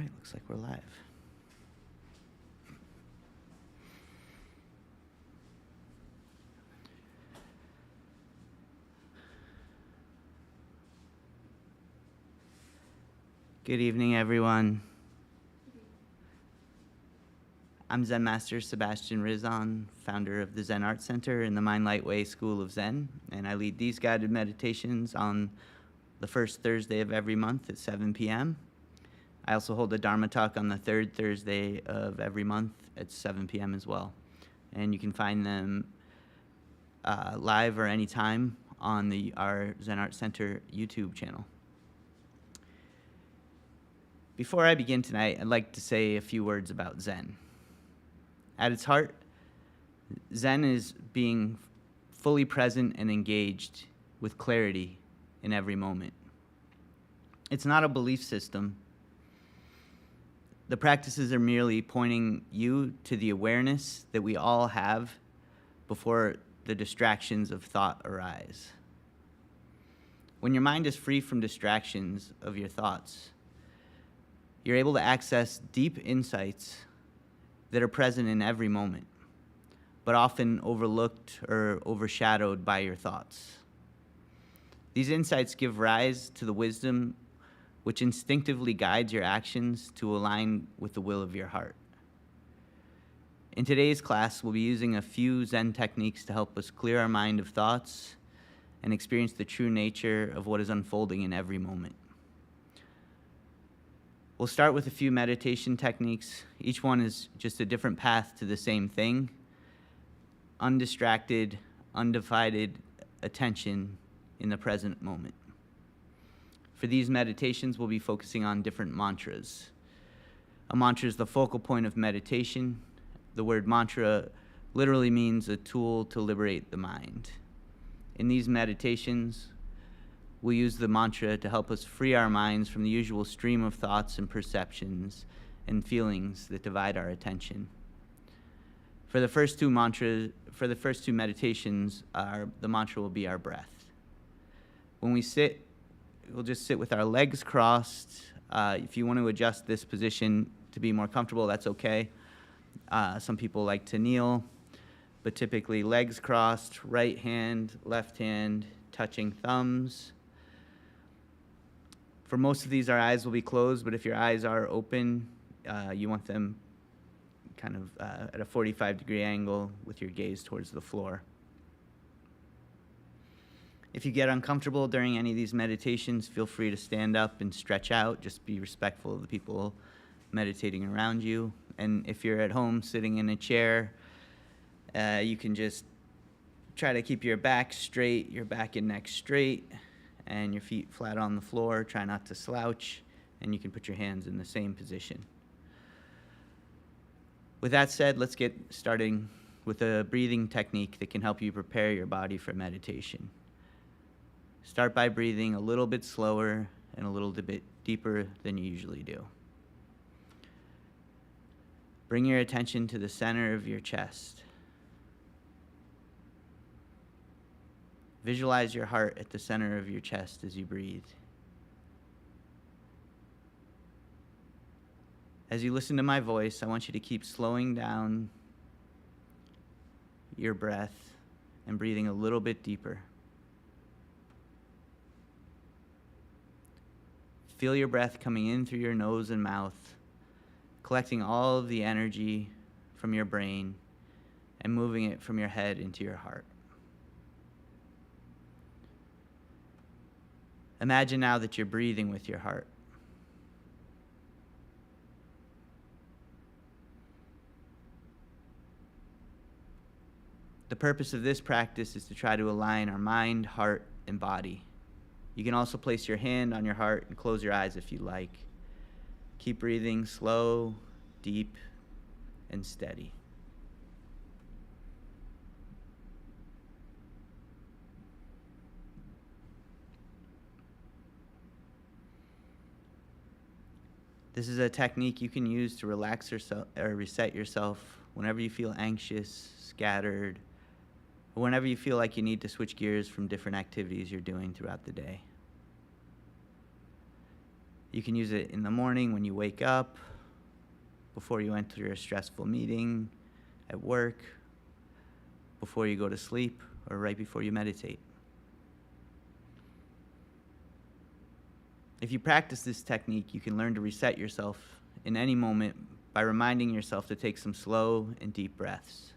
right, looks like we're live. Good evening, everyone. I'm Zen Master Sebastian Rizzon, founder of the Zen Art Center and the Mind Light Way School of Zen, and I lead these guided meditations on the first Thursday of every month at 7 p.m. I also hold a Dharma talk on the third Thursday of every month at 7 p.m. as well. And you can find them live or anytime on our Zen Art Center YouTube channel. Before I begin tonight, I'd like to say a few words about Zen. At its heart, Zen is being fully present and engaged with clarity in every moment. It's not a belief system. The practices are merely pointing you to the awareness that we all have before the distractions of thought arise. When your mind is free from distractions of your thoughts, you're able to access deep insights that are present in every moment, but often overlooked or overshadowed by your thoughts. These insights give rise to the wisdom which instinctively guides your actions to align with the will of your heart. In today's class, we'll be using a few Zen techniques to help us clear our mind of thoughts and experience the true nature of what is unfolding in every moment. We'll start with a few meditation techniques. Each one is just a different path to the same thing: undistracted, undivided attention in the present moment. For these meditations, we'll be focusing on different mantras. A mantra is the focal point of meditation. The word mantra literally means a tool to liberate the mind. In these meditations, we'll use the mantra to help us free our minds from the usual stream of thoughts and perceptions and feelings that divide our attention. For the first two meditations, the mantra will be our breath. When we sit, we'll just sit with our legs crossed. If you want to adjust this position to be more comfortable, that's okay. Some people like to kneel, but typically legs crossed, right hand, left hand, touching thumbs. For most of these, our eyes will be closed, but if your eyes are open, you want them kind of at a 45-degree angle with your gaze towards the floor. If you get uncomfortable during any of these meditations, feel free to stand up and stretch out. Just be respectful of the people meditating around you. And if you're at home sitting in a chair, you can just try to keep your back straight, your back and neck straight, and your feet flat on the floor. Try not to slouch, and you can put your hands in the same position. With that said, let's get starting with a breathing technique that can help you prepare your body for meditation. Start by breathing a little bit slower and a little bit deeper than you usually do. Bring your attention to the center of your chest. Visualize your heart at the center of your chest as you breathe. As you listen to my voice, I want you to keep slowing down your breath and breathing a little bit deeper. Feel your breath coming in through your nose and mouth, collecting all of the energy from your brain and moving it from your head into your heart. Imagine now that you're breathing with your heart. The purpose of this practice is to try to align our mind, heart, and body. You can also place your hand on your heart and close your eyes if you like. Keep breathing slow, deep, and steady. This is a technique you can use to relax yourself or reset yourself whenever you feel anxious, scattered, or whenever you feel like you need to switch gears from different activities you're doing throughout the day. You can use it in the morning when you wake up, before you enter a stressful meeting, at work, before you go to sleep, or right before you meditate. If you practice this technique, you can learn to reset yourself in any moment by reminding yourself to take some slow and deep breaths.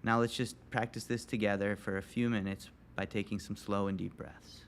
Now let's just practice this together for a few minutes by taking some slow and deep breaths.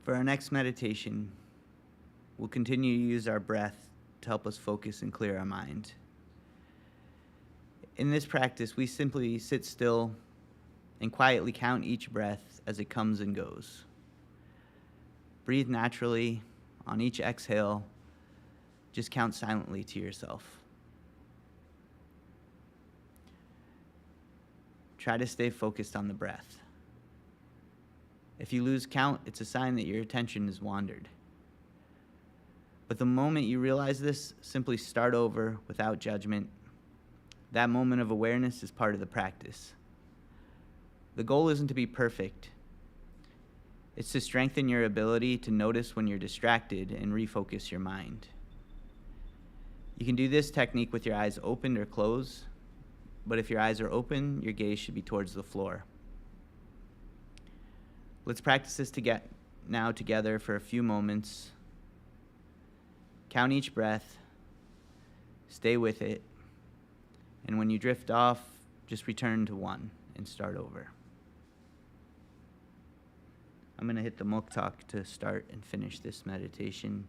For our next meditation, we'll continue to use our breath to help us focus and clear our mind. In this practice, we simply sit still and quietly count each breath as it comes and goes. Breathe naturally. On each exhale, just count silently to yourself. Try to stay focused on the breath. If you lose count, it's a sign that your attention has wandered. But the moment you realize this, simply start over without judgment. That moment of awareness is part of the practice. The goal isn't to be perfect. It's to strengthen your ability to notice when you're distracted and refocus your mind. You can do this technique with your eyes open or closed, but if your eyes are open, your gaze should be towards the floor. Let's practice this now together for a few moments. Count each breath, stay with it, and when you drift off, just return to one and start over. I'm going to hit the muktak to start and finish this meditation.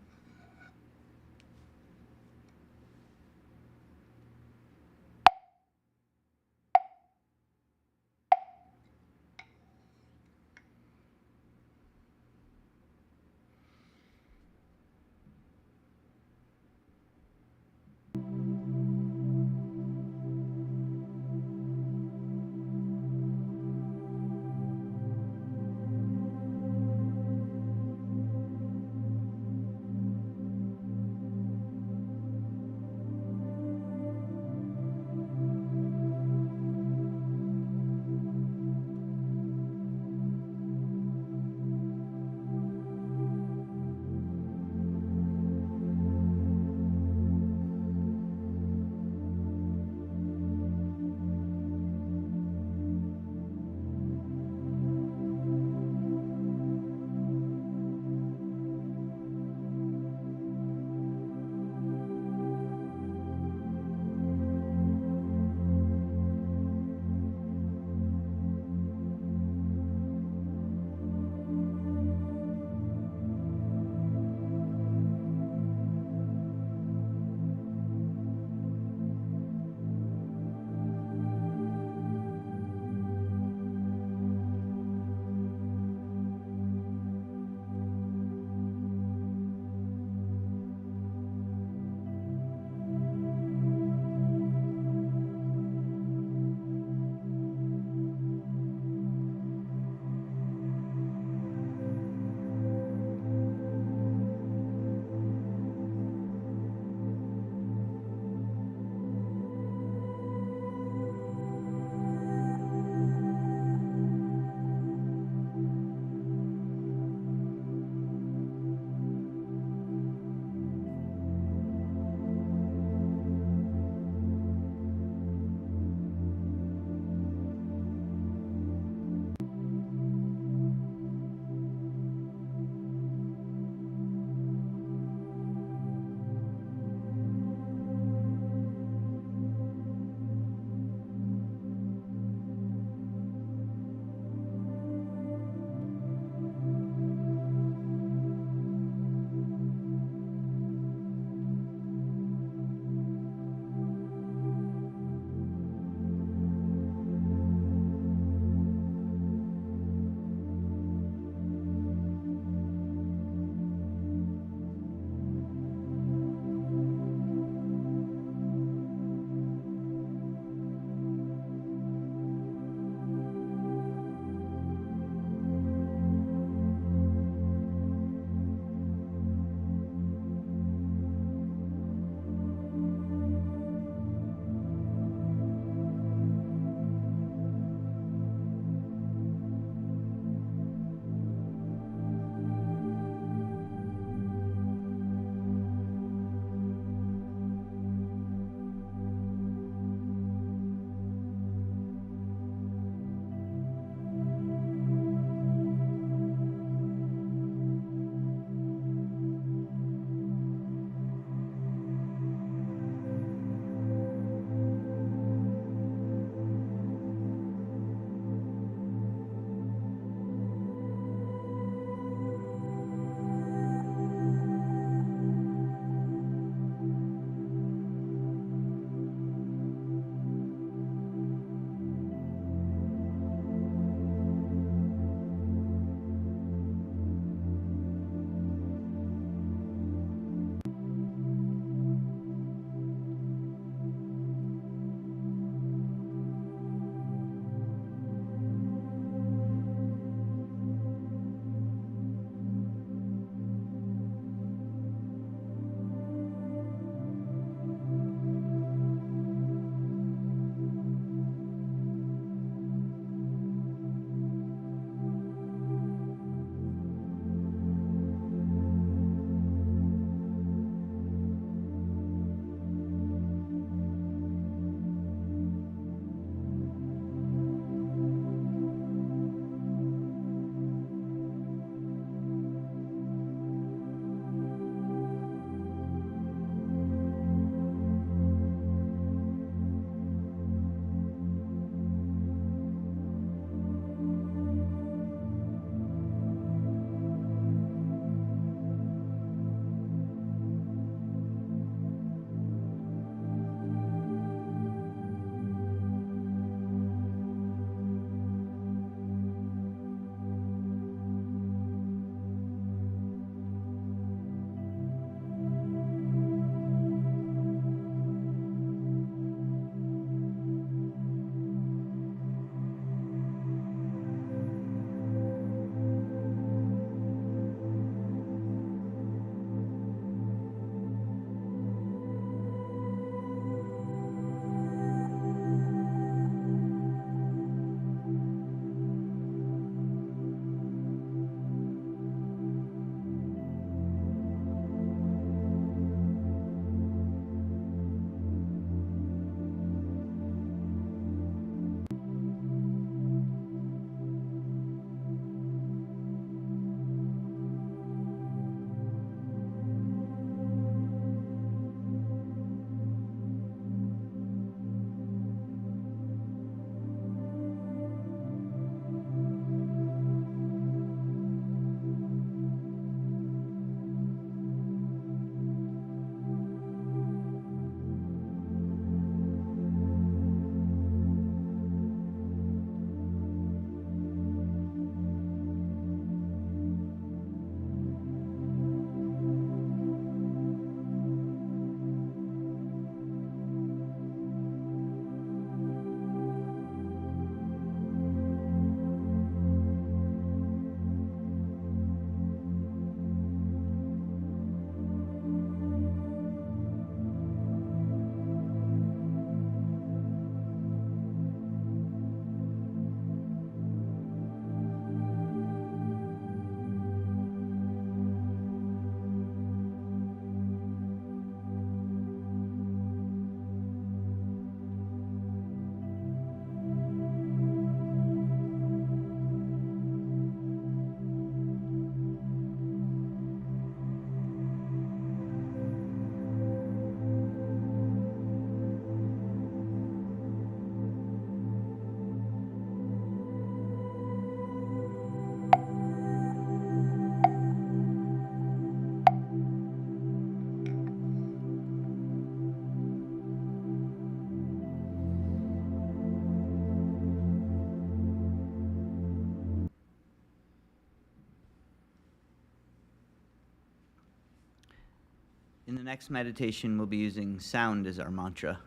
In the next meditation, we'll be using sound as our mantra.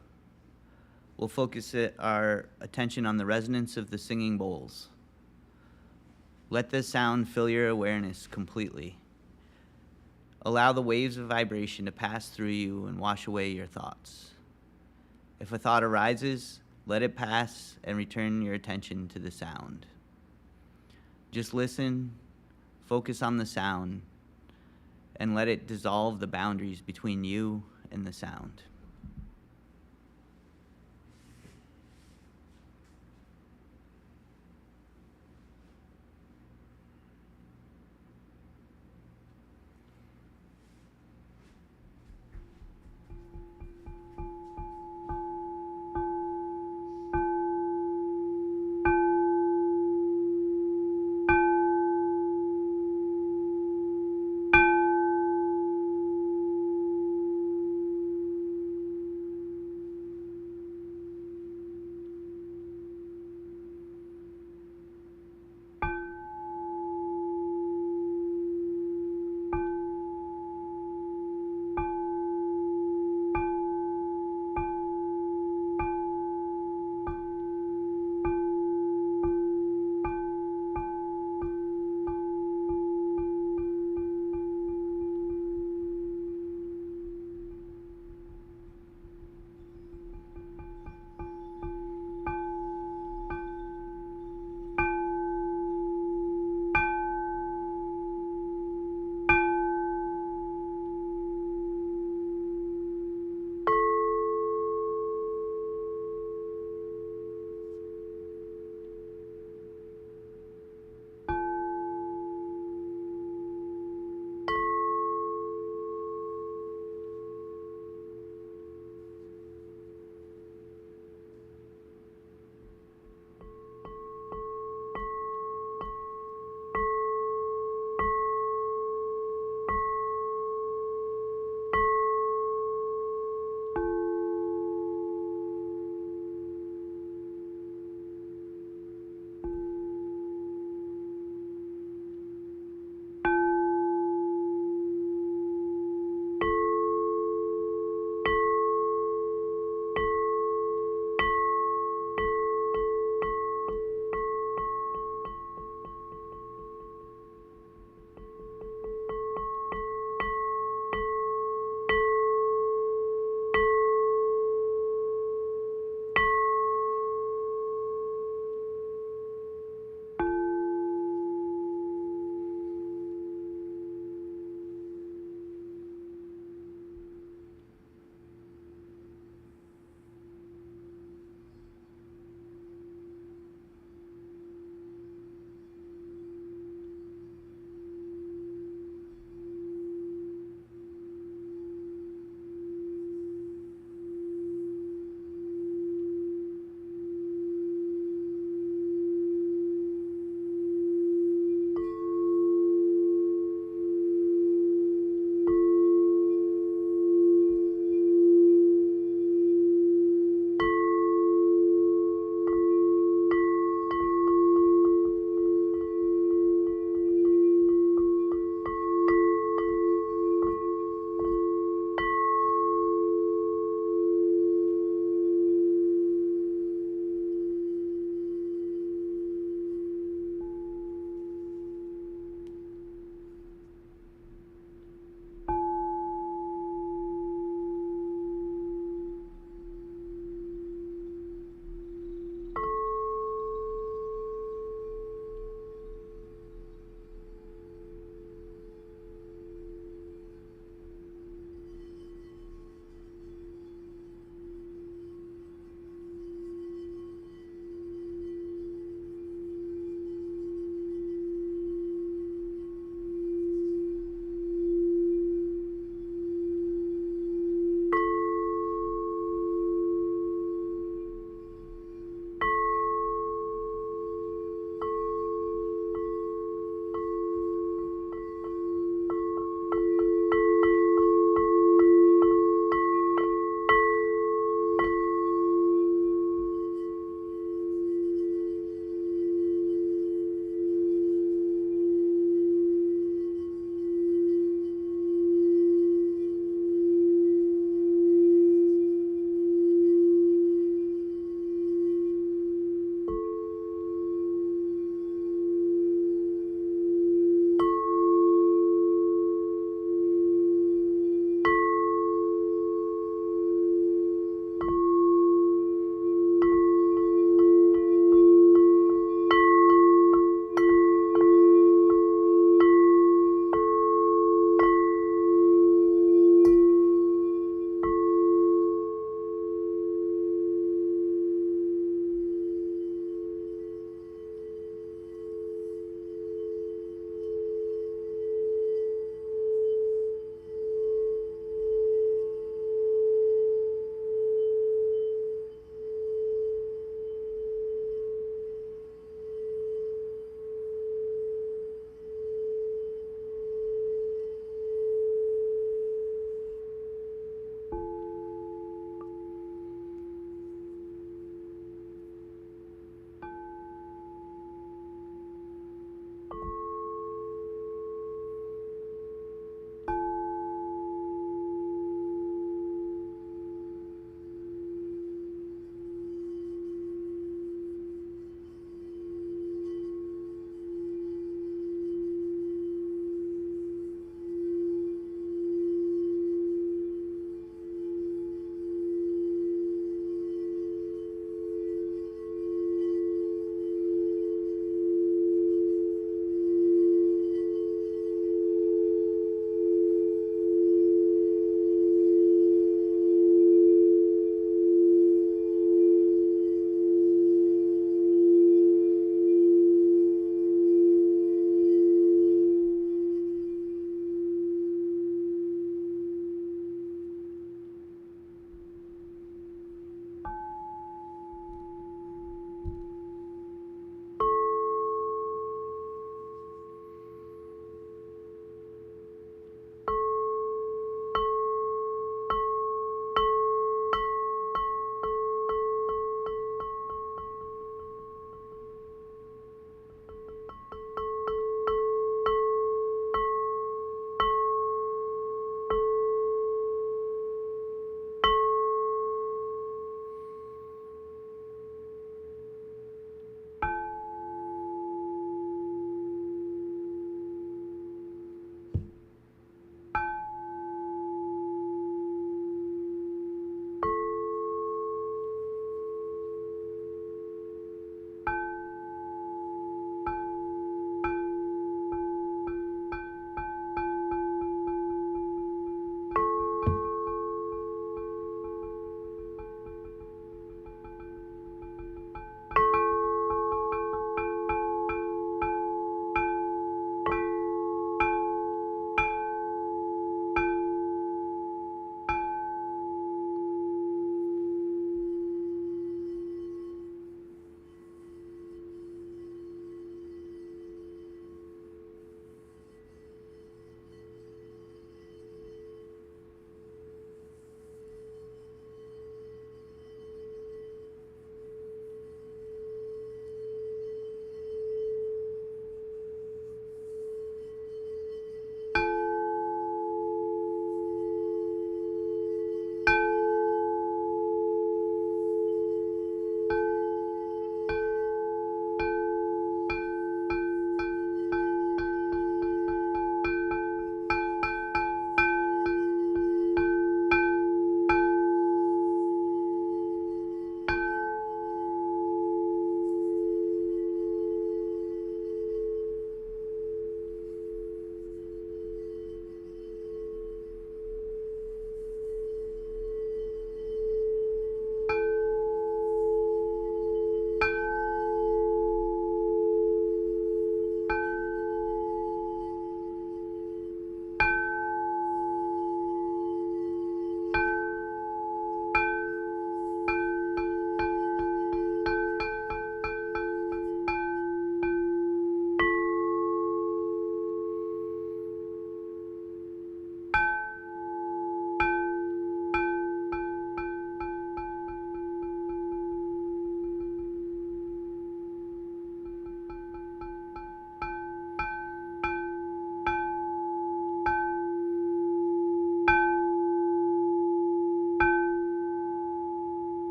We'll focus our attention on the resonance of the singing bowls. Let the sound fill your awareness completely. Allow the waves of vibration to pass through you and wash away your thoughts. If a thought arises, let it pass and return your attention to the sound. Just listen, focus on the sound, and let it dissolve the boundaries between you and the sound.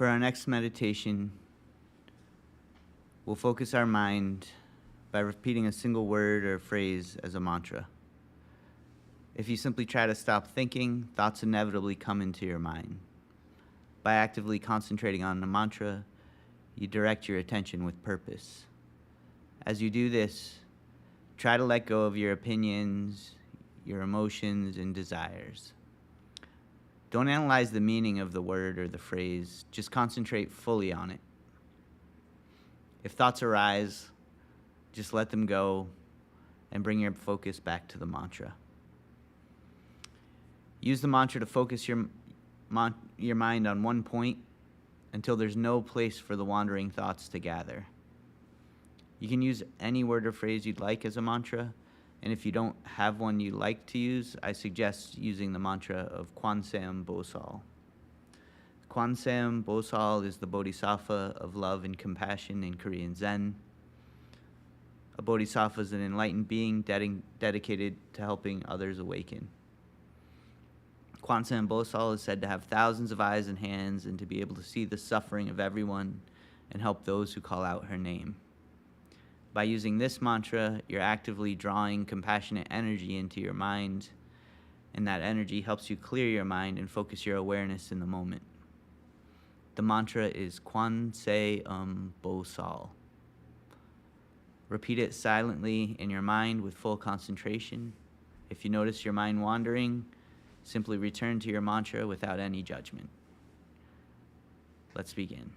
For our next meditation, we'll focus our mind by repeating a single word or phrase as a mantra. If you simply try to stop thinking, thoughts inevitably come into your mind. By actively concentrating on the mantra, you direct your attention with purpose. As you do this, try to let go of your opinions, your emotions, and desires. Don't analyze the meaning of the word or the phrase, just concentrate fully on it. If thoughts arise, just let them go and bring your focus back to the mantra. Use the mantra to focus your mind on one point until there's no place for the wandering thoughts to gather. You can use any word or phrase you'd like as a mantra, and if you don't have one you like to use, I suggest using the mantra of Kwanseum Bosal. Kwanseum Bosal is the bodhisattva of love and compassion in Korean Zen. A bodhisattva is an enlightened being dedicated to helping others awaken. Kwanseum Bosal is said to have thousands of eyes and hands and to be able to see the suffering of everyone and help those who call out her name. By using this mantra, you're actively drawing compassionate energy into your mind, and that energy helps you clear your mind and focus your awareness in the moment. The mantra is Kwanseum Bosal. Repeat it silently in your mind with full concentration. If you notice your mind wandering, simply return to your mantra without any judgment. Let's begin.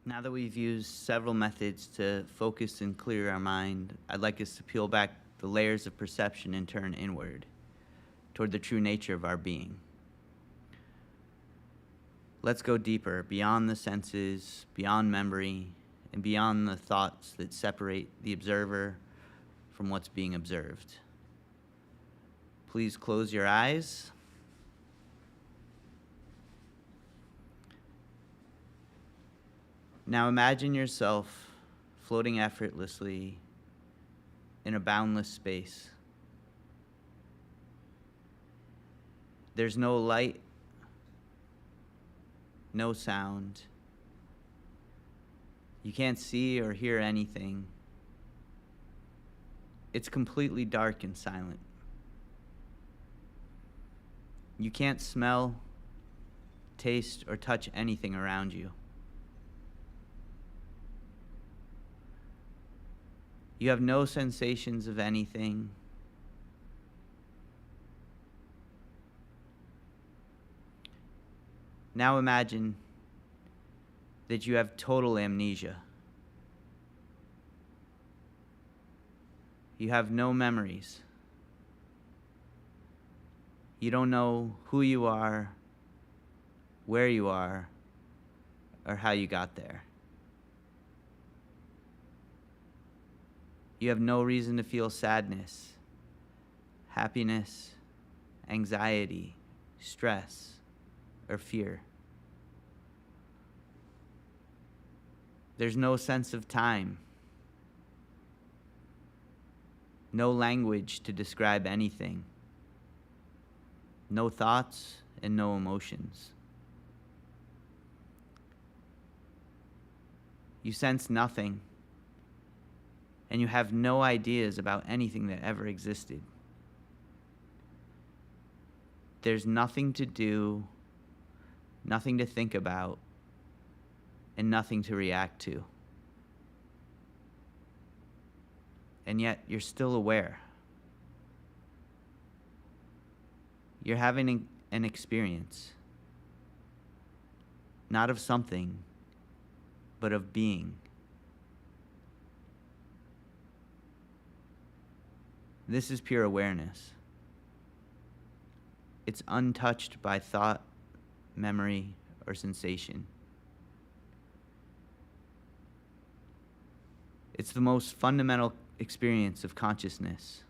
Now that we've used several methods to focus and clear our mind, I'd like us to peel back the layers of perception and turn inward toward the true nature of our being. Let's go deeper, beyond the senses, beyond memory, and beyond the thoughts that separate the observer from what's being observed. Please close your eyes. Now imagine yourself floating effortlessly in a boundless space. There's no light, no sound. You can't see or hear anything. It's completely dark and silent. You can't smell, taste, or touch anything around you. You have no sensations of anything. Now imagine that you have total amnesia. You have no memories. You don't know who you are, where you are, or how you got there. You have no reason to feel sadness, happiness, anxiety, stress, or fear. There's no sense of time, no language to describe anything, no thoughts and no emotions. You sense nothing, and you have no ideas about anything that ever existed. There's nothing to do, nothing to think about, and nothing to react to. And yet, you're still aware. You're having an experience, not of something, but of being. This is pure awareness. It's untouched by thought, memory, or sensation. It's the most fundamental experience of consciousness,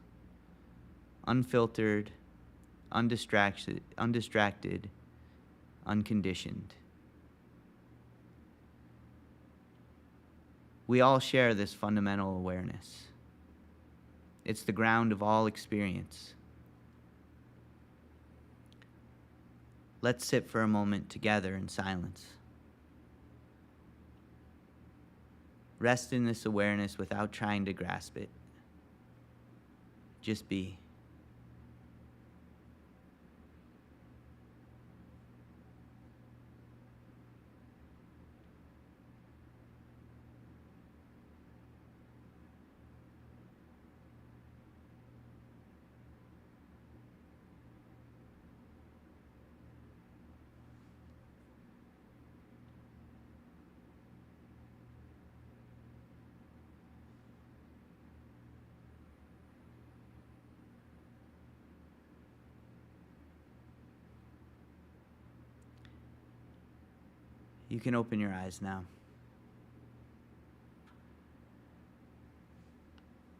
unfiltered, undistracted, unconditioned. We all share this fundamental awareness. It's the ground of all experience. Let's sit for a moment together in silence. Rest in this awareness without trying to grasp it. Just be. You can open your eyes now.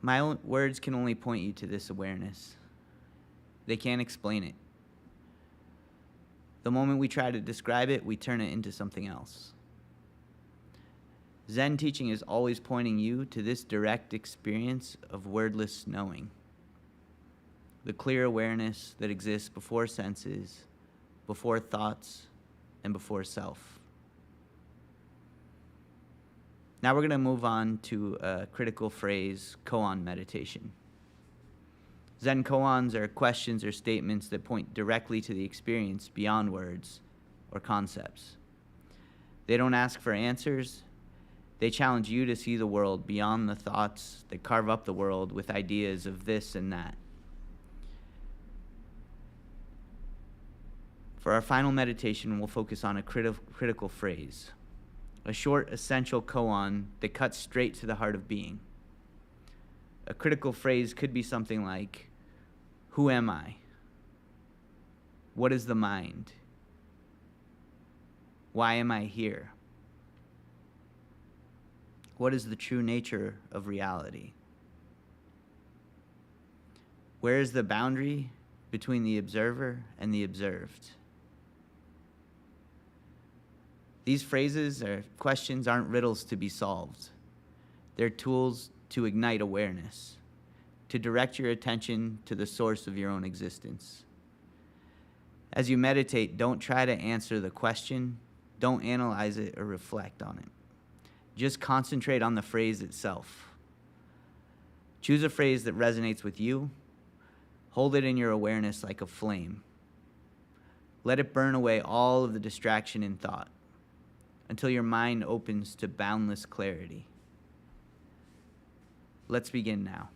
My own words can only point you to this awareness. They can't explain it. The moment we try to describe it, we turn it into something else. Zen teaching is always pointing you to this direct experience of wordless knowing. The clear awareness that exists before senses, before thoughts, and before self. Now we're going to move on to a critical phrase, Koan meditation. Zen koans are questions or statements that point directly to the experience beyond words or concepts. They don't ask for answers. They challenge you to see the world beyond the thoughts that carve up the world with ideas of this and that. For our final meditation, we'll focus on a critical phrase, a short, essential koan that cuts straight to the heart of being. A critical phrase could be something like, who am I? What is the mind? Why am I here? What is the true nature of reality? Where is the boundary between the observer and the observed? These phrases or questions aren't riddles to be solved. They're tools to ignite awareness, to direct your attention to the source of your own existence. As you meditate, don't try to answer the question, don't analyze it or reflect on it. Just concentrate on the phrase itself. Choose a phrase that resonates with you. Hold it in your awareness like a flame. Let it burn away all of the distraction in thought until your mind opens to boundless clarity. Let's begin now.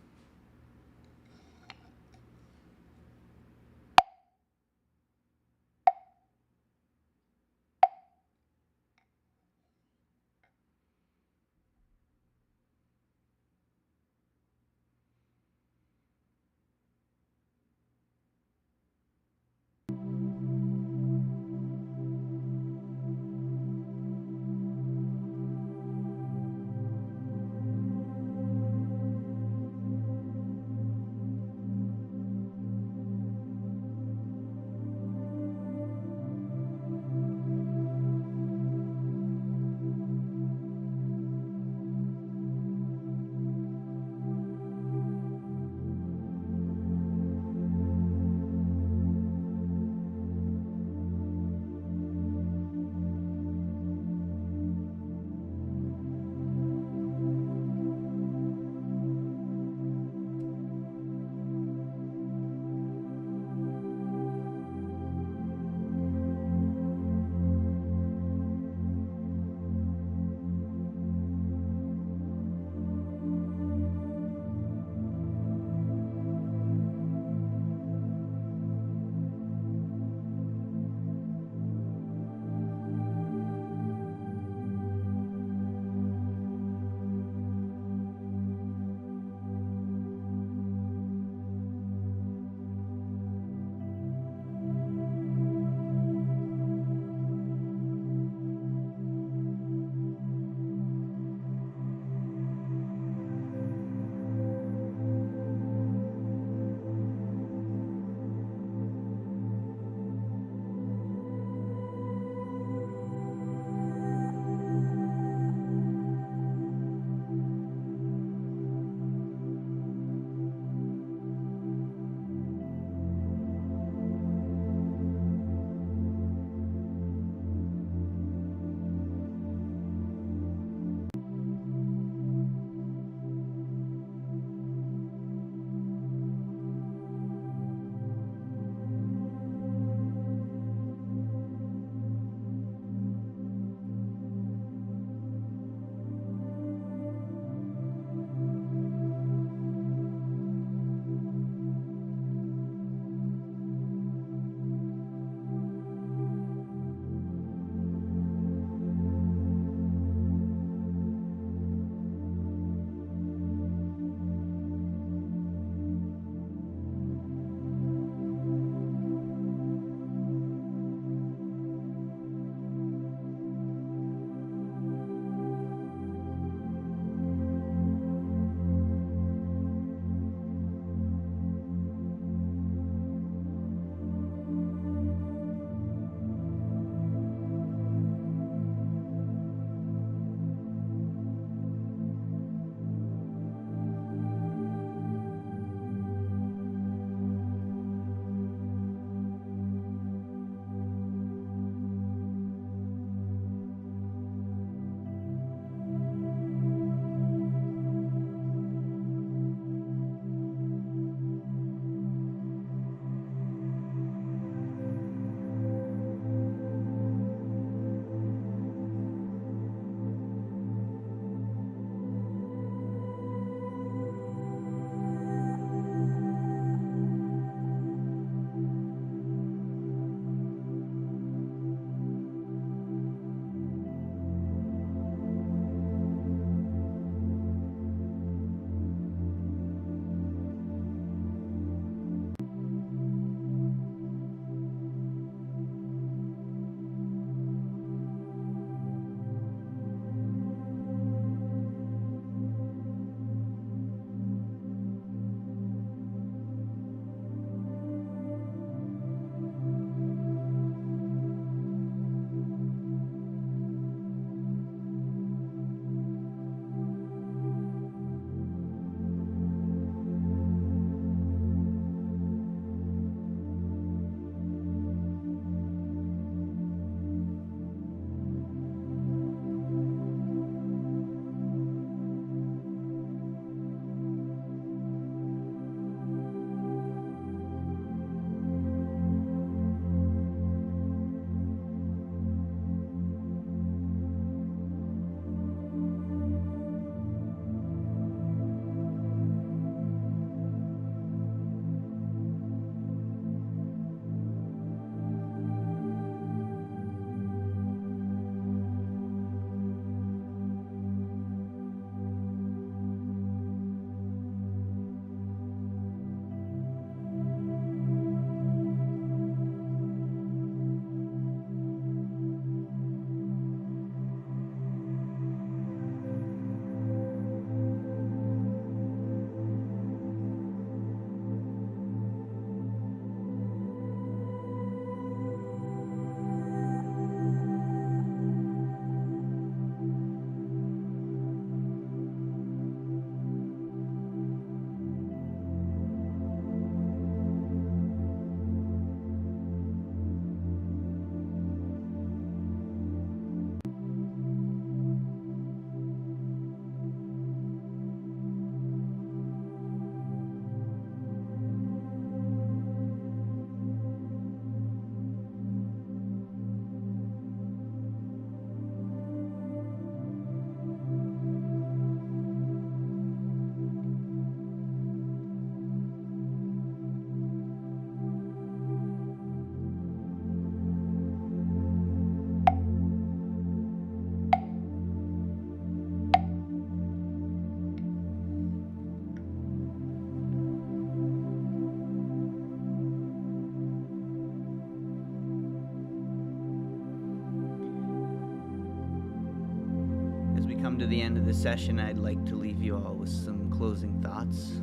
As we come to the end of the session, I'd like to leave you all with some closing thoughts.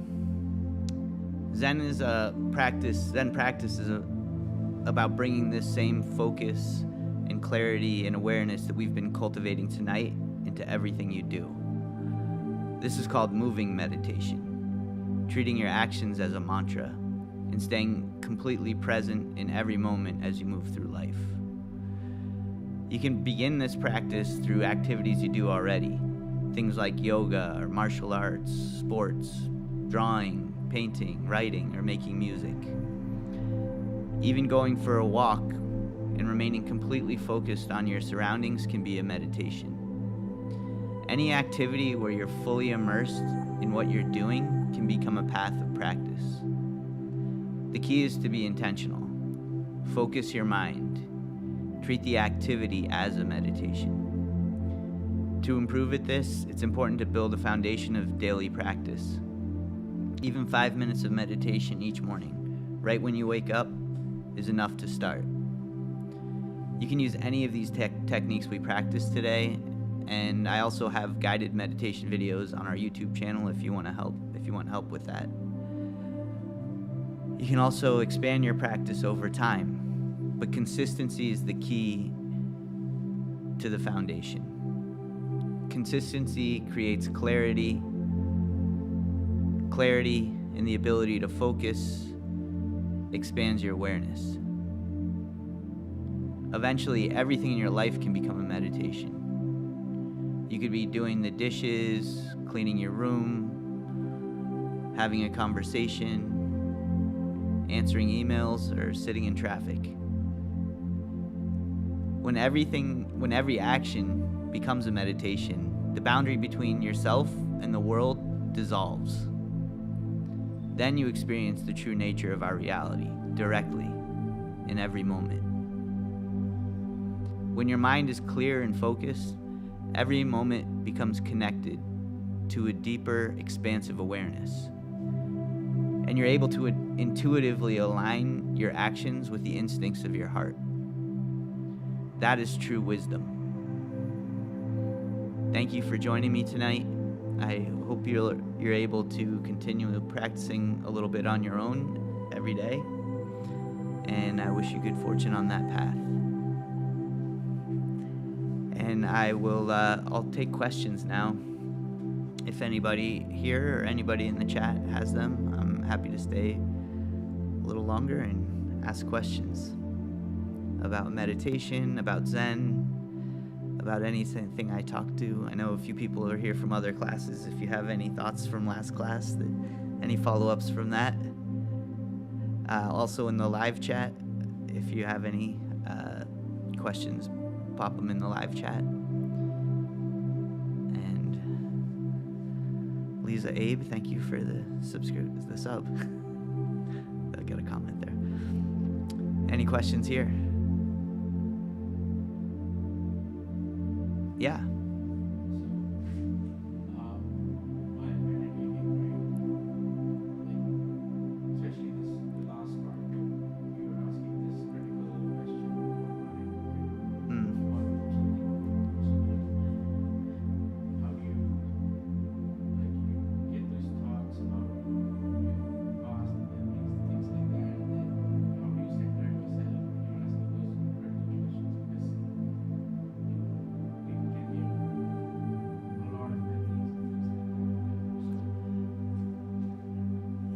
Zen practice is about bringing this same focus and clarity and awareness that we've been cultivating tonight into everything you do. This is called moving meditation, treating your actions as a mantra and staying completely present in every moment as you move through life. You can begin this practice through activities you do already, things like yoga or martial arts, sports, drawing, painting, writing, or making music. Even going for a walk and remaining completely focused on your surroundings can be a meditation. Any activity where you're fully immersed in what you're doing can become a path of practice. The key is to be intentional. Focus your mind. Treat the activity as a meditation. To improve at this, it's important to build a foundation of daily practice. Even 5 minutes of meditation each morning, right when you wake up, is enough to start. You can use any of these techniques we practiced today, and I also have guided meditation videos on our YouTube channel if you want help with that. You can also expand your practice over time, but consistency is the key to the foundation. Consistency creates clarity and the ability to focus expands your awareness. Eventually, everything in your life can become a meditation. You could be doing the dishes, cleaning your room, having a conversation, answering emails, or sitting in traffic. When every action becomes a meditation, the boundary between yourself and the world dissolves. Then you experience the true nature of our reality directly in every moment. When your mind is clear and focused, every moment becomes connected to a deeper, expansive awareness. And you're able to intuitively align your actions with the instincts of your heart. That is true wisdom. Thank you for joining me tonight. I hope you're able to continue practicing a little bit on your own every day. And I wish you good fortune on that path. And I'll take questions now. If anybody here or anybody in the chat has them, I'm happy to stay a little longer and ask questions about meditation, about Zen, about anything I talked to. I know a few people are here from other classes. If you have any thoughts from last class, any follow-ups from that. Also in the live chat, if you have any questions, pop them in the live chat. And Lisa Abe, thank you for the sub. I got a comment there. Any questions here? Yeah.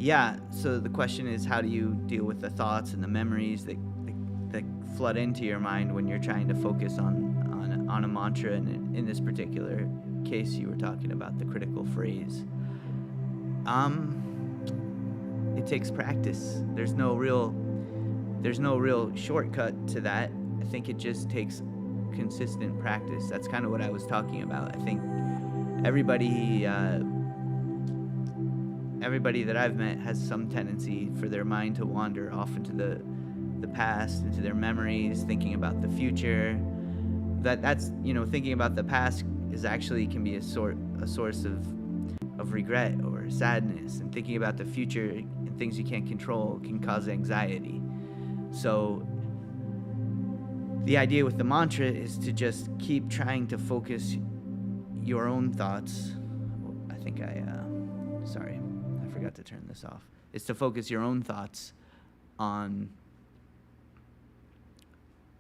Yeah, so the question is, how do you deal with the thoughts and the memories that flood into your mind when you're trying to focus on a mantra? And in this particular case, you were talking about the critical phrase. It takes practice. There's no real shortcut to that. I think it just takes consistent practice. That's kind of what I was talking about. I think everybody that I've met has some tendency for their mind to wander off into the past, into their memories, thinking about the future. That's thinking about the past can be a source of regret or sadness, and thinking about the future and things you can't control can cause anxiety. So the idea with the mantra is to just keep trying to focus your own thoughts. I think sorry, I forgot to turn this off. It's to focus your own thoughts on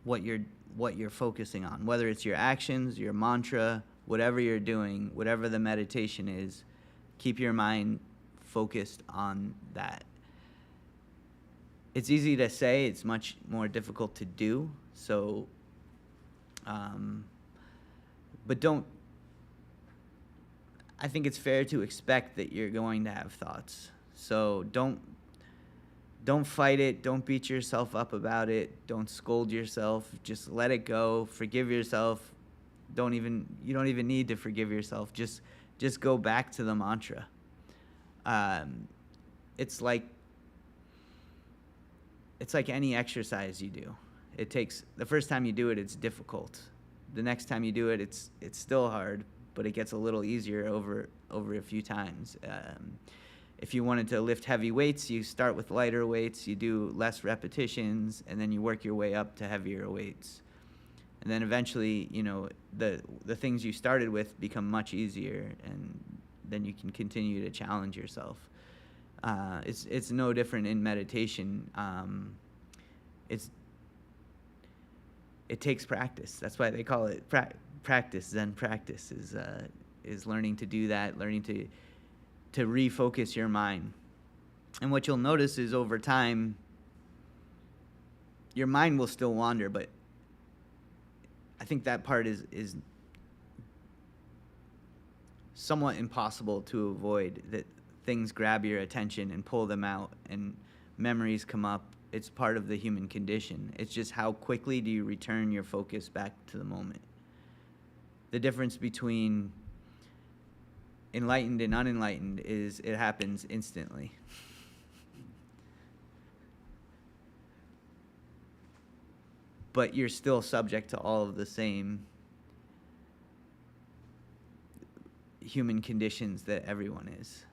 what you're focusing on, whether it's your actions, your mantra, whatever you're doing, whatever the meditation is. Keep your mind focused on that. It's easy to say, it's much more difficult to do. So, but I think it's fair to expect that you're going to have thoughts. So don't fight it. Don't beat yourself up about it. Don't scold yourself. Just let it go. Forgive yourself. You don't even need to forgive yourself. Just go back to the mantra. It's like any exercise you do. The first time you do it, it's difficult. The next time you do it, it's still hard, but it gets a little easier over a few times. If you wanted to lift heavy weights, you start with lighter weights, you do less repetitions, and then you work your way up to heavier weights. And then eventually, the things you started with become much easier, and then you can continue to challenge yourself. It's no different in meditation. It takes practice. That's why they call it practice. Zen practice is learning to do that, learning to refocus your mind. And what you'll notice is over time, your mind will still wander, but I think that part is somewhat impossible to avoid, that things grab your attention and pull them out and memories come up. It's part of the human condition. It's just how quickly do you return your focus back to the moment. The difference between enlightened and unenlightened is it happens instantly. But you're still subject to all of the same human conditions that everyone is.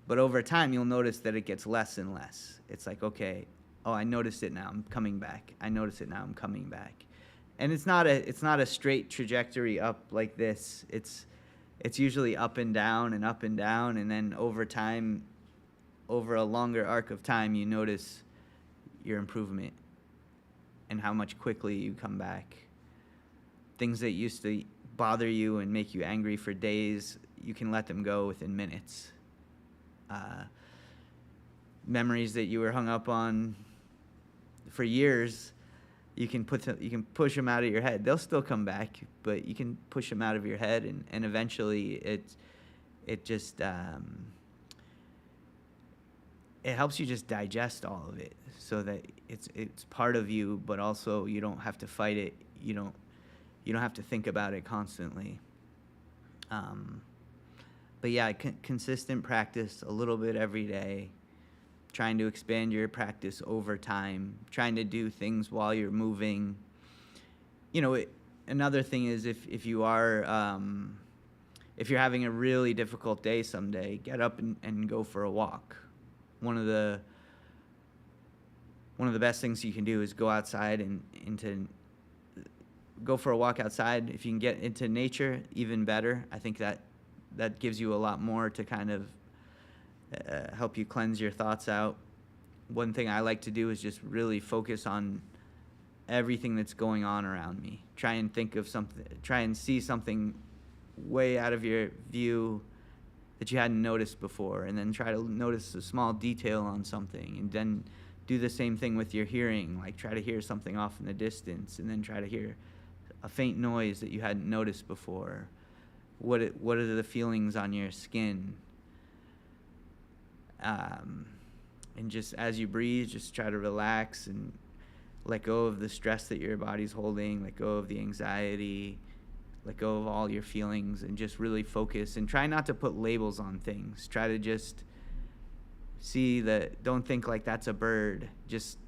But over time, you'll notice that it gets less and less. It's like, okay, I noticed it now, I'm coming back. I notice it now, I'm coming back. And it's not a straight trajectory up like this. It's usually up and down, and then over time, over a longer arc of time, you notice your improvement and how much quickly you come back. Things that used to bother you and make you angry for days, you can let them go within minutes. Memories that you were hung up on for years, you can push them out of your head. They'll still come back, but you can push them out of your head, and eventually it just it helps you just digest all of it, so that it's part of you, but also you don't have to fight it. You don't have to think about it constantly. But yeah, consistent practice, a little bit every day, trying to expand your practice over time, trying to do things while you're moving. Another thing is if you're having a really difficult day someday, get up and go for a walk. One of the best things you can do is go outside and go for a walk outside. If you can get into nature, even better. I think that gives you a lot more to kind of help you cleanse your thoughts out. One thing I like to do is just really focus on everything that's going on around me. Try and think of something, try and see something way out of your view that you hadn't noticed before, and then try to notice a small detail on something, and then do the same thing with your hearing. Like, try to hear something off in the distance, and then try to hear a faint noise that you hadn't noticed before. What are the feelings on your skin? And just as you breathe, just try to relax and let go of the stress that your body's holding, let go of the anxiety, let go of all your feelings, and just really focus, and try not to put labels on things. Try to just don't think like that's a bird. Just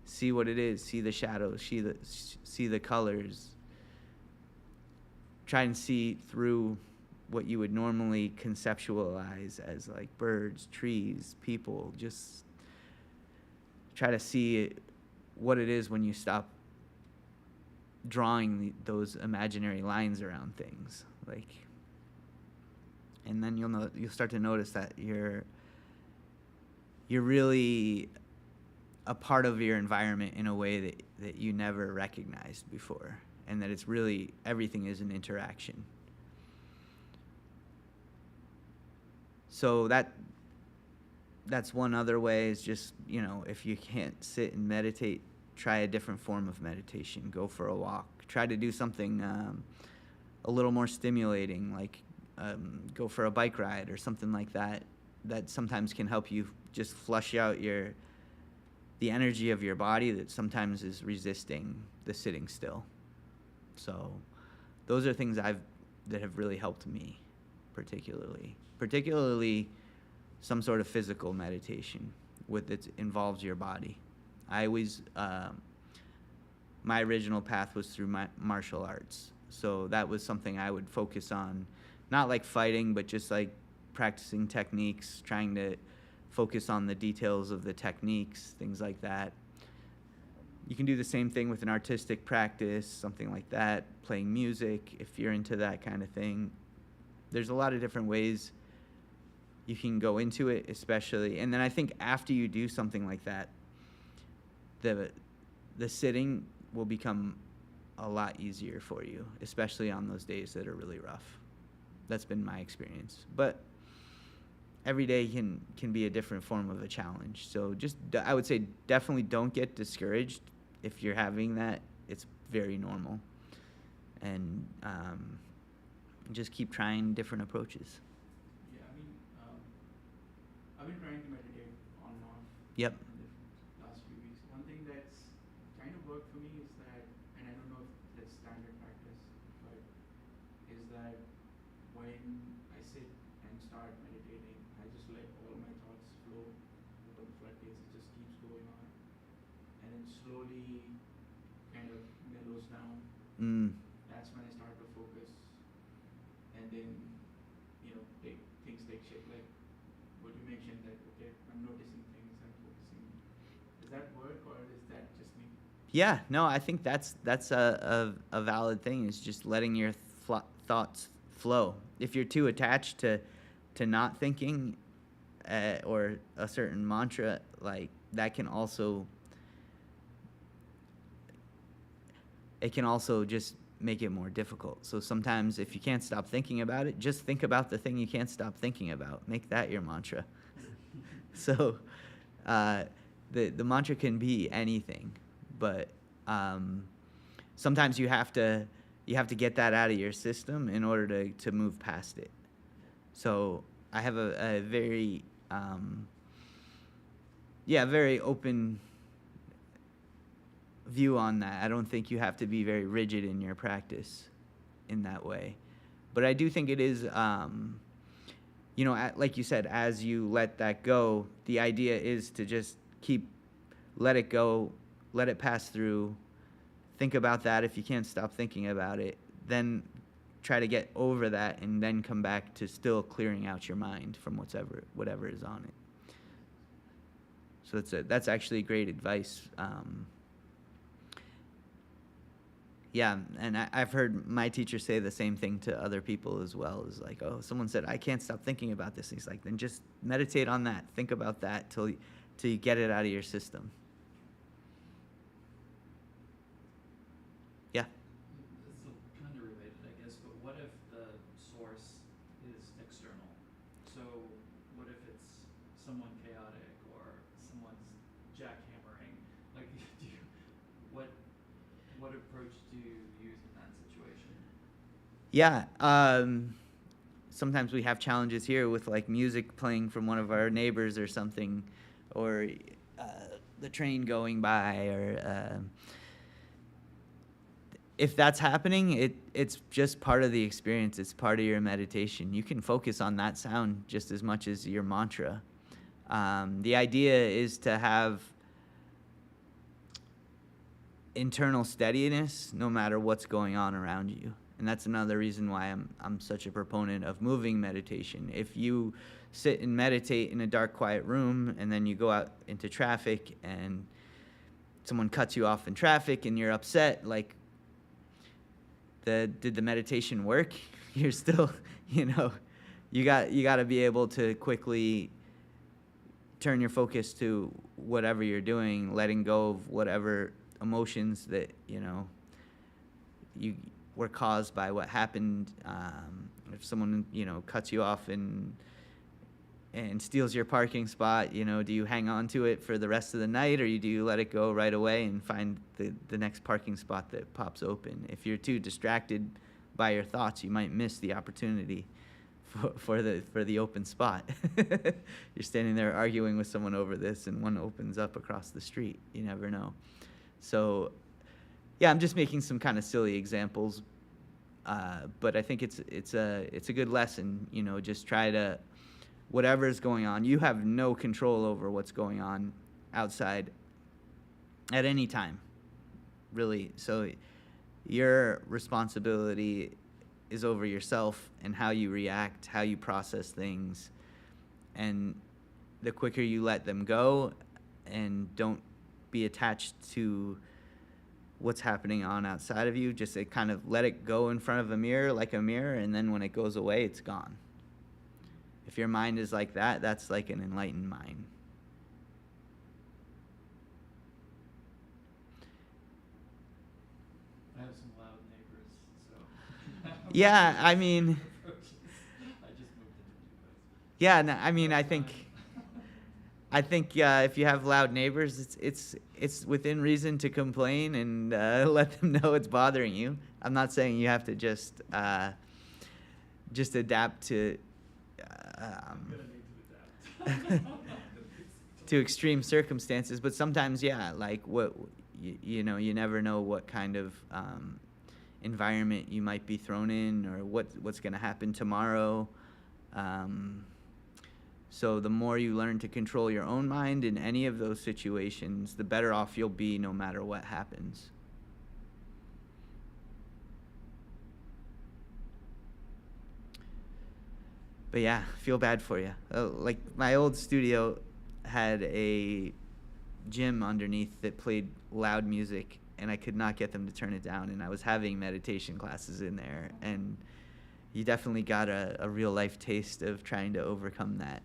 see what it is, see the shadows, see the colors. Try and see through what you would normally conceptualize as like birds, trees, people. Just try to see what it is when you stop drawing those imaginary lines around things, like, and then you'll start to notice that you're really a part of your environment in a way that you never recognized before, and that it's really, everything is an interaction. So that's one other way, is just, if you can't sit and meditate, try a different form of meditation. Go for a walk. Try to do something a little more stimulating, like go for a bike ride or something like that. That sometimes can help you just flush out the energy of your body that sometimes is resisting the sitting still. So those are things that have really helped me, particularly some sort of physical meditation that involves your body. I always, my original path was through my martial arts. So that was something I would focus on, not like fighting, but just like practicing techniques, trying to focus on the details of the techniques, things like that. You can do the same thing with an artistic practice, something like that, playing music, if you're into that kind of thing. There's a lot of different ways you can go into it, especially. And then I think after you do something like that, the sitting will become a lot easier for you, especially on those days that are really rough. That's been my experience. But every day can be a different form of a challenge. So I would say definitely don't get discouraged if you're having that. It's very normal. And just keep trying different approaches. Yeah, I've been trying to meditate on and off. Yep. In the last few weeks. One thing that's kind of worked for me is that, and I don't know if that's standard practice, but is that when I sit and start meditating, I just let all my thoughts flow over the floodgates. It just keeps going on, and then slowly kind of mellows down. That's when I start to focus, and then things take shape. Like what you mentioned, that okay, I'm noticing things, I'm focusing. Does that work, or is that just me? Yeah, no, I think that's a valid thing, is just letting your thoughts flow. If you're too attached to not thinking or a certain mantra, like that can also just make it more difficult. So sometimes if you can't stop thinking about it, just think about the thing you can't stop thinking about. Make that your mantra. So the mantra can be anything, but sometimes you have to get that out of your system in order to move past it. So I have a very very open view on that. I don't think you have to be very rigid in your practice in that way. But I do think it is, like you said, as you let that go, the idea is to just let it go, let it pass through, think about that. If you can't stop thinking about it, then try to get over that and then come back to still clearing out your mind from whatever is on it. So that's actually great advice. Yeah, and I've heard my teacher say the same thing to other people as well. Is like, oh, someone said, I can't stop thinking about this. And he's like, then just meditate on that. Think about that till you get it out of your system. Yeah. It's kind of related, I guess, but what if the source is external? So what if it's someone chaotic or someone's jackhammering? Like, what approach do you use in that situation? Yeah. Sometimes we have challenges here with like music playing from one of our neighbors or something, or the train going by, or if that's happening, it's just part of the experience. It's part of your meditation. You can focus on that sound just as much as your mantra. The idea is to have internal steadiness no matter what's going on around you. And that's another reason why I'm such a proponent of moving meditation. If you sit and meditate in a dark, quiet room, and then you go out into traffic and someone cuts you off in traffic and you're upset, like, did the meditation work? You're still, you got to be able to quickly turn your focus to whatever you're doing, letting go of whatever emotions that you were caused by what happened. If someone cuts you off and steals your parking spot, do you hang on to it for the rest of the night, or do you let it go right away and find the next parking spot that pops open? If you're too distracted by your thoughts, you might miss the opportunity for the open spot. You're standing there arguing with someone over this, and one opens up across the street. You never know. So, yeah, I'm just making some kind of silly examples, but I think it's a good lesson. Just try to, whatever's going on, you have no control over what's going on outside at any time, really. So your responsibility is over yourself and how you react, how you process things. And the quicker you let them go and don't be attached to what's happening on outside of you, just kind of let it go in front of a mirror, like a mirror, and then when it goes away, it's gone. If your mind is like that, that's like an enlightened mind. I have some loud neighbors, so. Yeah, I mean. I just moved into two places. Yeah, no, I mean, I think if you have loud neighbors, it's within reason to complain and let them know it's bothering you. I'm not saying you have to just adapt to. I'm gonna need to adapt. To extreme circumstances, but sometimes, yeah, like what you never know what kind of environment you might be thrown in, or what's going to happen tomorrow. So the more you learn to control your own mind in any of those situations, the better off you'll be no matter what happens. But yeah, feel bad for you. Like my old studio had a gym underneath that played loud music, and I could not get them to turn it down, and I was having meditation classes in there, and you definitely got a real life taste of trying to overcome that.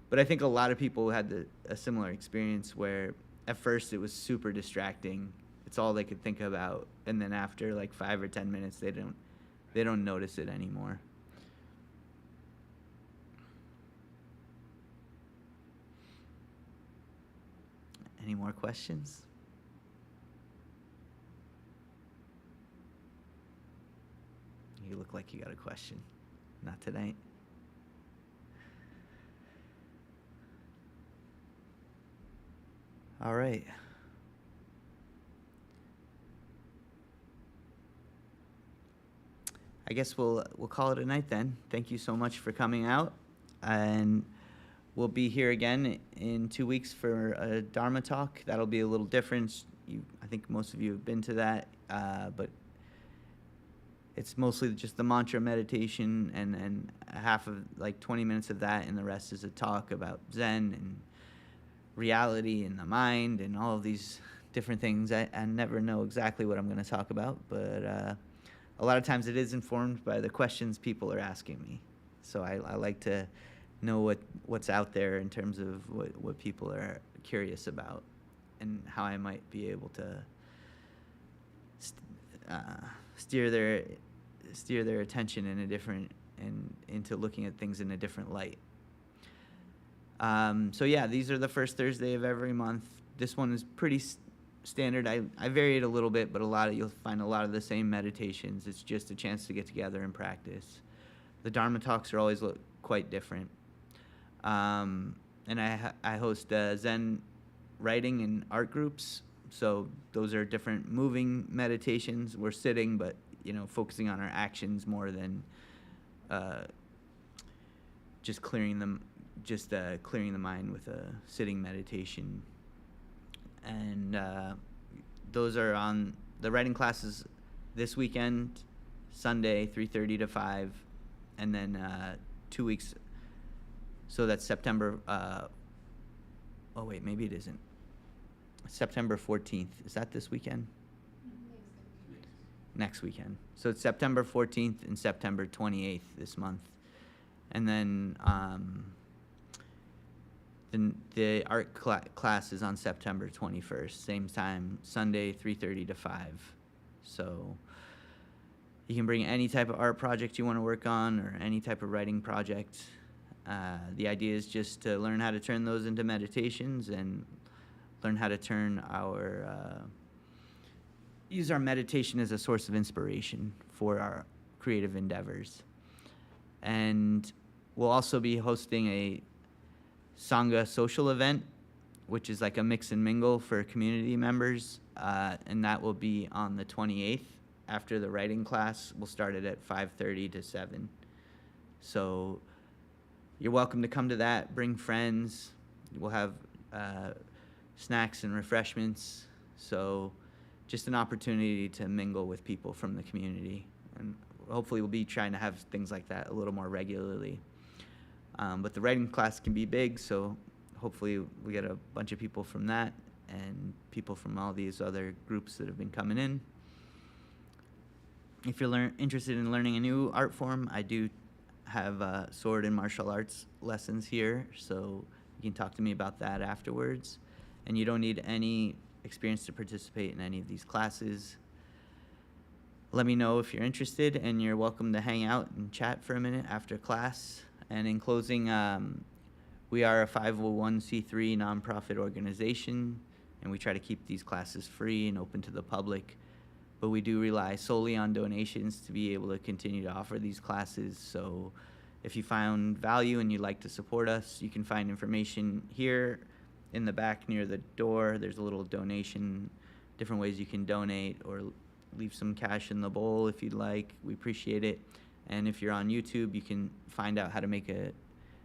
But I think a lot of people had a similar experience where at first it was super distracting. It's all they could think about, and then after like 5 or 10 minutes, they don't notice it anymore. Any more questions? You look like you got a question. Not tonight. All right. I guess we'll call it a night then. Thank you so much for coming out, and we'll be here again in 2 weeks for a Dharma talk. That'll be a little different. I think most of you have been to that, but it's mostly just the mantra meditation, and half of, like 20 minutes of that, and the rest is a talk about Zen and reality and the mind and all of these different things. I never know exactly what I'm going to talk about, but a lot of times it is informed by the questions people are asking me. So I like to know what's out there in terms of what people are curious about, and how I might be able to steer their attention in a different, and into looking at things in a different light. So yeah, these are the first Thursday of every month. This one is pretty standard. I vary it a little bit, but you'll find a lot of the same meditations. It's just a chance to get together and practice. The Dharma talks are always quite different. And I host Zen writing and art groups. So those are different moving meditations. We're sitting, but focusing on our actions more than just clearing the mind with a sitting meditation. And those are on the writing classes this weekend, Sunday, 3:30 to 5, and then 2 weeks. So that's September. Oh wait, maybe it isn't. September 14th. Is that this weekend? next weekend. So it's September 14th and September 28th this month. And then the art class is on September 21st, same time, Sunday, 3:30 to 5. So you can bring any type of art project you want to work on or any type of writing project. The idea is just to learn how to turn those into meditations and learn how to turn use our meditation as a source of inspiration for our creative endeavors. And we'll also be hosting a Sangha social event, which is like a mix and mingle for community members, and that will be on the 28th after the writing class. We'll start it at 5:30 to 7. So you're welcome to come to that. Bring friends. We'll have snacks and refreshments. So just an opportunity to mingle with people from the community. And hopefully we'll be trying to have things like that a little more regularly. But the writing class can be big, so hopefully we get a bunch of people from that and people from all these other groups that have been coming in. If you're interested in learning a new art form, I do have sword and martial arts lessons here, so you can talk to me about that afterwards. And you don't need any experience to participate in any of these classes. Let me know if you're interested, and you're welcome to hang out and chat for a minute after class. And in closing, we are a 501c3 nonprofit organization, and we try to keep these classes free and open to the public. But we do rely solely on donations to be able to continue to offer these classes. So if you found value and you'd like to support us, you can find information here in the back near the door. There's a little donation, different ways you can donate, or leave some cash in the bowl if you'd like. We appreciate it. And if you're on YouTube, you can find out how to make a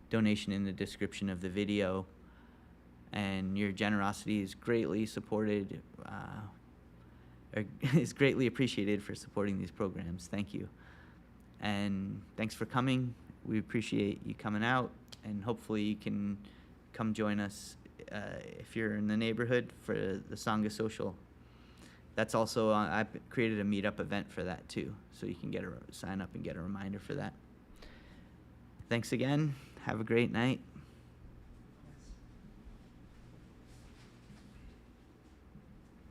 donation in the description of the video. And your generosity is greatly supported, or is greatly appreciated for supporting these programs. Thank you. And thanks for coming. We appreciate you coming out, and hopefully you can come join us if you're in the neighborhood for the Sangha Social. That's also, I created a meetup event for that too, so you can sign up and get a reminder for that. Thanks again. Have a great night.